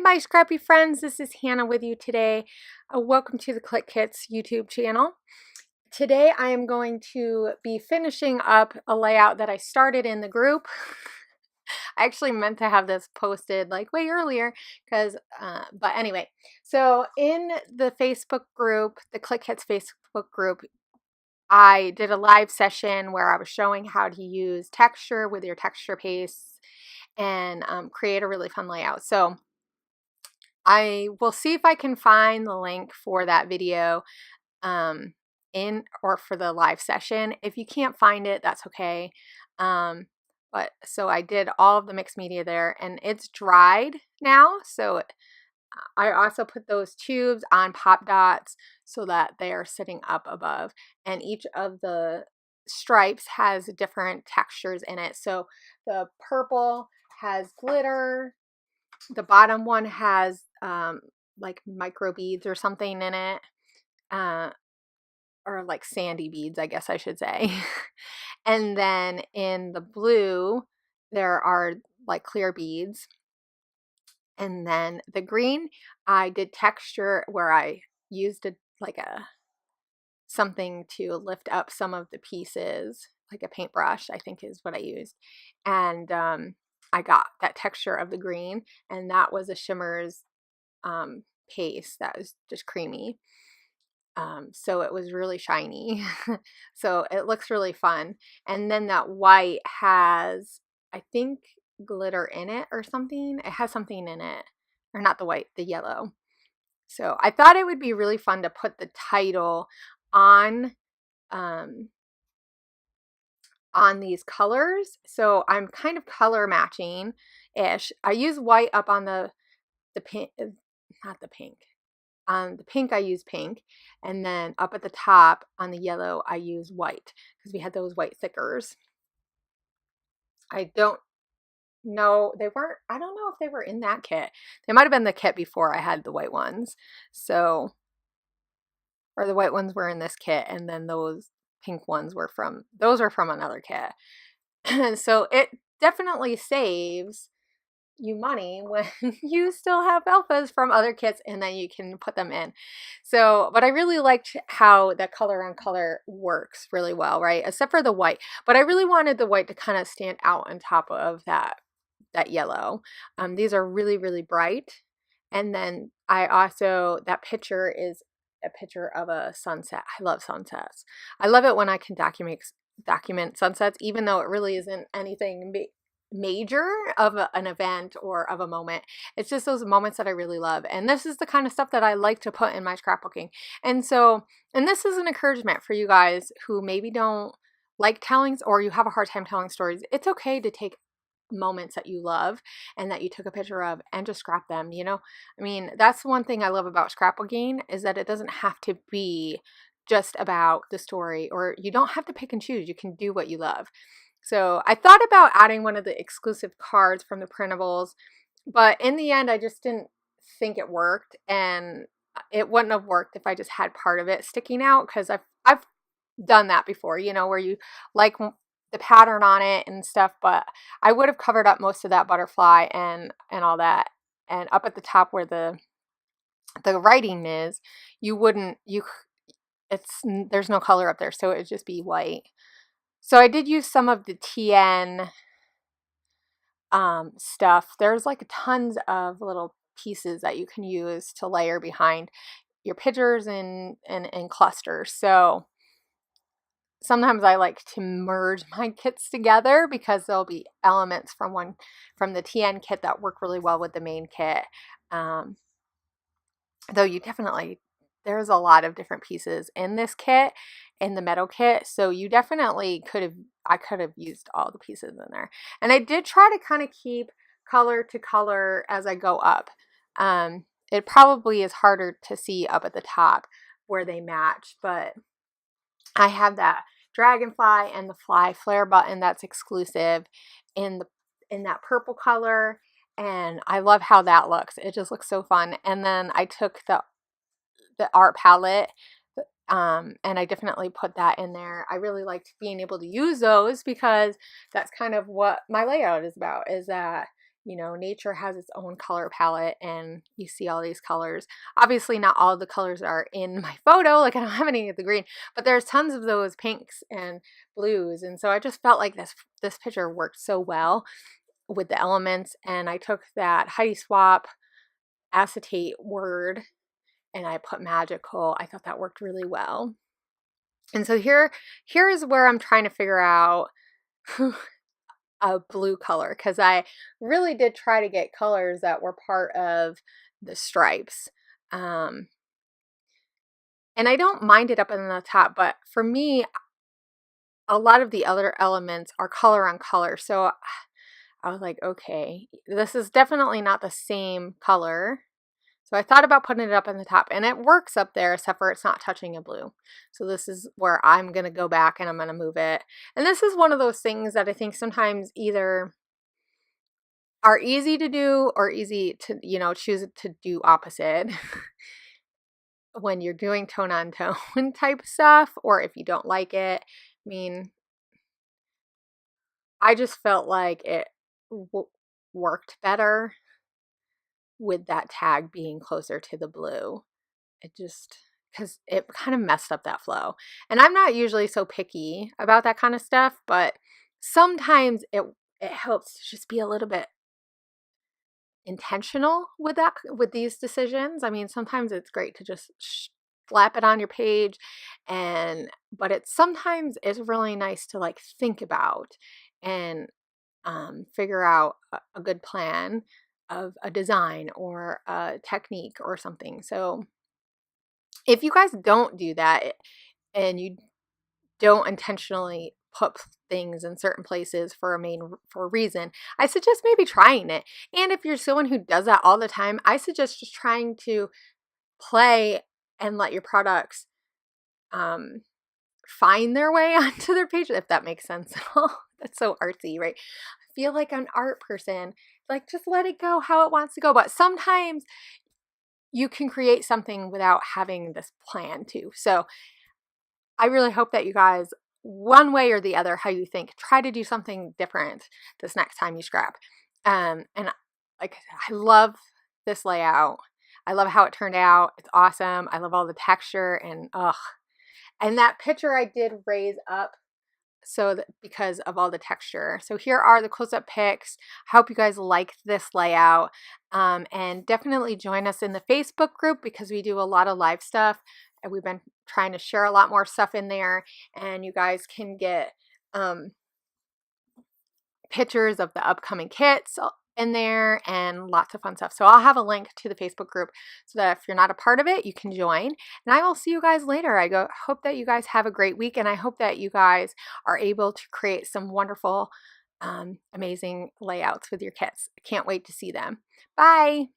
my scrappy friends, this is Hannah with you today. Welcome to the CLique Kits YouTube channel. Today I am going to be finishing up a layout that I started in the group. I actually meant to have this posted like way earlier because, but anyway. So in the Facebook group, the CLique Kits Facebook group, I did a live session where I was showing how to use texture with your texture pastes and create a really fun layout. So I will see if I can find the link for that video or for the live session. If you can't find it, that's okay. But so I did all of the mixed media there and it's dried now. So I also put those tubes on pop dots so that they are sitting up above, and each of the stripes has different textures in it. So the purple has glitter. The bottom one has like micro beads or something in it, or like sandy beads, I guess I should say. And then in the blue, there are like clear beads. And then the green, I did texture where I used something to lift up some of the pieces, like a paintbrush, I think is what I used. And I got that texture of the green, and that was a Shimmer's paste that was just creamy. So it was really shiny. So it looks really fun. And then that white has, I think, glitter in it or something. It has something in it, or not the white, the yellow. So I thought it would be really fun to put the title on these colors. So I'm kind of color matching ish. I use white up on the pink, not the pink. On the pink, I use pink, and then up at the top on the yellow, I use white because we had those white thickers. I don't know, I don't know if they were in that kit. They might have been the kit before I had the white ones. So, or the white ones were in this kit, and then those pink ones were from another kit. So it definitely saves you money when you still have alphas from other kits and then you can put them in. So, but I really liked how that color on color works really well, right? Except for the white. But I really wanted the white to kind of stand out on top of that yellow. These are really, really bright. And then I also, that picture is a picture of a sunset. I love sunsets. I love it when I can document sunsets, even though it really isn't anything major of an event or of a moment. It's just those moments that I really love, and this is the kind of stuff that I like to put in my scrapbooking. And this is an encouragement for you guys who maybe don't like telling, or you have a hard time telling stories. It's okay to take moments that you love and that you took a picture of and just scrap them, you know? I mean, that's one thing I love about scrapbooking, is that it doesn't have to be just about the story, or you don't have to pick and choose. You can do what you love. So I thought about adding one of the exclusive cards from the printables, but in the end, I just didn't think it worked, and it wouldn't have worked if I just had part of it sticking out, because I've done that before, you know, where you like the pattern on it and stuff, but I would have covered up most of that butterfly and all that, and up at the top where the writing is, there's no color up there, so it would just be white. So I did use some of the TN stuff. There's like tons of little pieces that you can use to layer behind your pictures in clusters. So sometimes I like to merge my kits together because there'll be elements from the TN kit that work really well with the main kit. Though there's a lot of different pieces in this kit, in the Meadow kit, so you definitely I could have used all the pieces in there. And I did try to kind of keep color to color as I go up. It probably is harder to see up at the top where they match, but I have that dragonfly and the fly flare button that's exclusive in that purple color, and I love how that looks. It just looks so fun. And then I took the art palette, and I definitely put that in there. I really liked being able to use those because that's kind of what my layout is about, is that, you know, nature has its own color palette and you see all these colors. Obviously not all the colors are in my photo, like I don't have any of the green, but there's tons of those pinks and blues. And so I just felt like this picture worked so well with the elements. And I took that Heidi Swap acetate word and I put magical. I thought that worked really well. And so here's where I'm trying to figure out a blue color, because I really did try to get colors that were part of the stripes. And I don't mind it up in the top, but for me, a lot of the other elements are color on color. So I was like, okay, this is definitely not the same color. So I thought about putting it up in the top, and it works up there, except for it's not touching a blue. So this is where I'm going to go back and I'm going to move it. And this is one of those things that I think sometimes either are easy to do or easy to, you know, choose to do opposite when you're doing tone on tone type stuff, or if you don't like it. I mean, I just felt like it worked better with that tag being closer to the blue. It just, because it kind of messed up that flow. And I'm not usually so picky about that kind of stuff, but sometimes it helps to just be a little bit intentional with that, with these decisions. I mean, sometimes it's great to just slap it on your page, but it's sometimes it's really nice to like think about and figure out a good plan of a design or a technique or something. So if you guys don't do that and you don't intentionally put things in certain places for a reason, I suggest maybe trying it. And if you're someone who does that all the time, I suggest just trying to play and let your products find their way onto their page, if that makes sense at all. That's so artsy, right? I feel like an art person, like just let it go how it wants to go. But sometimes you can create something without having this plan too. So I really hope that you guys, one way or the other, how you think, try to do something different this next time you scrap. And like, I love this layout. I love how it turned out. It's awesome. I love all the texture and and that picture I did raise up so that because of all the texture. So here are the close-up pics. I hope you guys like this layout, and definitely join us in the Facebook group because we do a lot of live stuff and we've been trying to share a lot more stuff in there, and you guys can get pictures of the upcoming kits in there and lots of fun stuff. So I'll have a link to the Facebook group so that if you're not a part of it, you can join. And I will see you guys later. Hope that you guys have a great week, and I hope that you guys are able to create some wonderful, amazing layouts with your kits. I can't wait to see them. Bye.